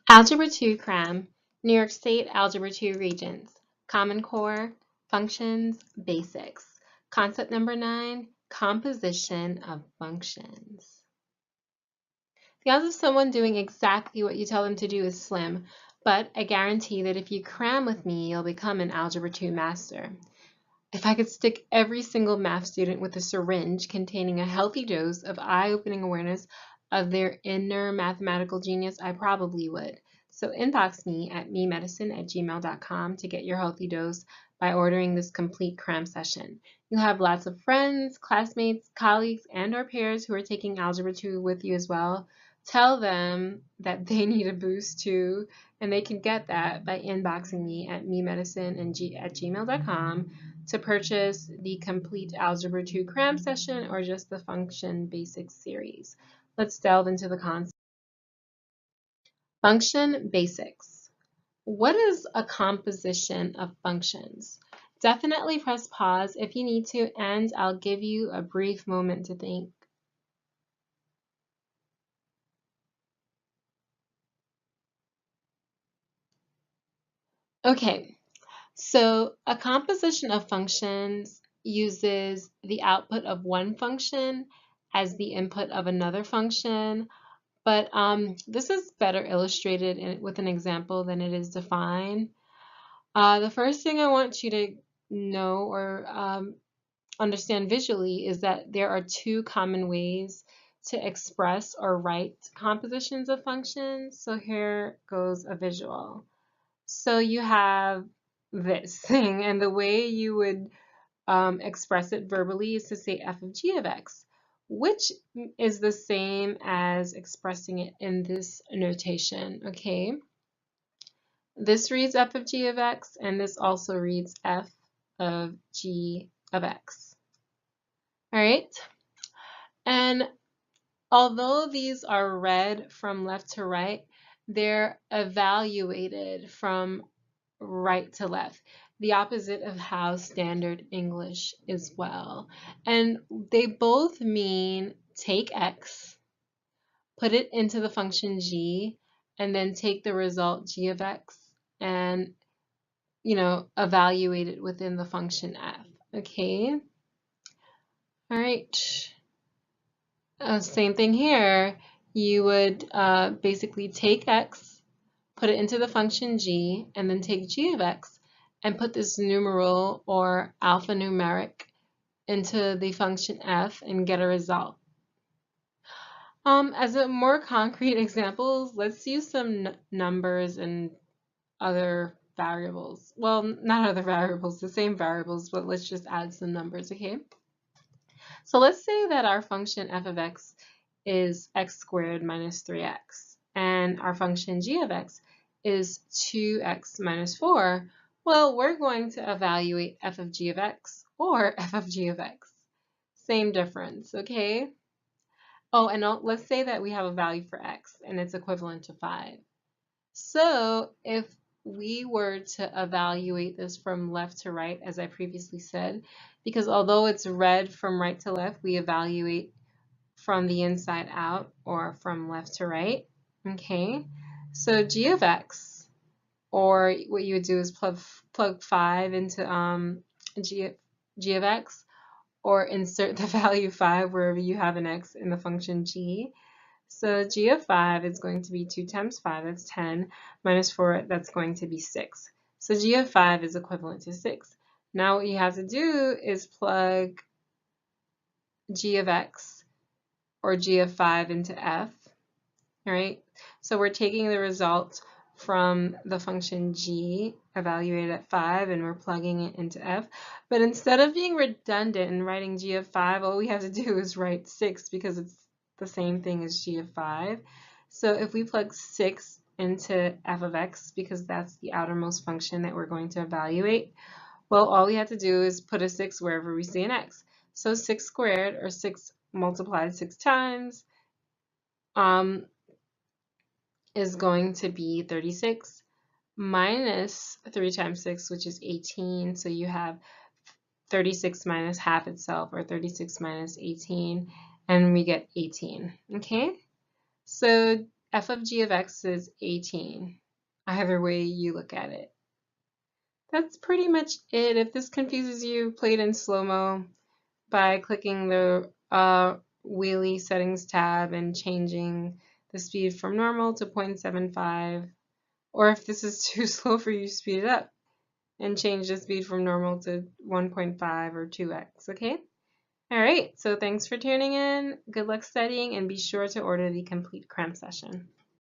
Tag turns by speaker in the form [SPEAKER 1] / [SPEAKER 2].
[SPEAKER 1] Algebra 2 Cram, New York State Algebra 2 Regents, Common Core, Functions, Basics. Concept number 9, Composition of Functions. The odds of someone doing exactly what you tell them to do is slim, but I guarantee that if you cram with me, you'll become an Algebra 2 master. If I could stick every single math student with a syringe containing a healthy dose of eye-opening awareness of their inner mathematical genius, I probably would. So inbox me at memedicine@gmail.com to get your healthy dose by ordering this complete cram session. You'll have lots of friends, classmates, colleagues, and or peers who are taking Algebra 2 with you as well. Tell them that they need a boost too, and they can get that by inboxing me at memedicine@gmail.com to purchase the complete Algebra 2 cram session or just the Function Basics series. Let's delve into the concept. Function Basics. What is a composition of functions? Definitely press pause if you need to, and I'll give you a brief moment to think. Okay, so a composition of functions uses the output of one function as the input of another function, but this is better illustrated with an example than it is defined. The first thing I want you to know or understand visually is that there are two common ways to express or write compositions of functions. So here goes a visual. So you have this thing, and the way you would express it verbally is to say f of g of x, which is the same as expressing it in this notation, okay? This reads f of g of x, and this also reads f of g of x. All right? And although these are read from left to right, they're evaluated from right to left, the opposite of how standard English is well. And they both mean take x, put it into the function g, and then take the result g of x and, evaluate it within the function f. Okay? All right. Same thing here. You would basically take x, put it into the function g, and then take g of x and put this numeral or alphanumeric into the function f and get a result. As a more concrete examples, let's use some numbers and other variables. Well, not other variables, the same variables, but let's just add some numbers, okay? So let's say that our function f of x is x squared minus 3x, and our function g of x is 2x minus 4. Well, we're going to evaluate f of g of x or f of g of x. Same difference, okay? Oh, and let's say that we have a value for x, and it's equivalent to 5. So if we were to evaluate this from left to right, as I previously said, because although it's read from right to left, we evaluate from the inside out or from left to right. Okay, so g of x, or what you would do is plug 5 into g of x, or insert the value 5 wherever you have an x in the function g. So g of 5 is going to be 2 times 5, that's 10, minus 4, that's going to be 6. So g of 5 is equivalent to 6. Now what you have to do is plug g of x or g of 5 into f, all right? So we're taking the result from the function g evaluated at 5 and we're plugging it into f. But instead of being redundant and writing g of 5, all we have to do is write 6 because it's the same thing as g of 5. So if we plug 6 into f of x, because that's the outermost function that we're going to evaluate, well, all we have to do is put a 6 wherever we see an x. So 6 squared, or 6 multiplied 6 times, is going to be 36 minus 3 times 6, which is 18. So you have 36 minus half itself, or 36 minus 18, and we get 18. Okay? So f of g of x is 18, either way you look at it. That's pretty much it. If this confuses you, play it in slow-mo by clicking the wheelie settings tab and changing the speed from normal to 0.75. Or if this is too slow for you, speed it up and change the speed from normal to 1.5 or 2x, okay? All right, so thanks for tuning in. Good luck studying, and be sure to order the complete Cram session.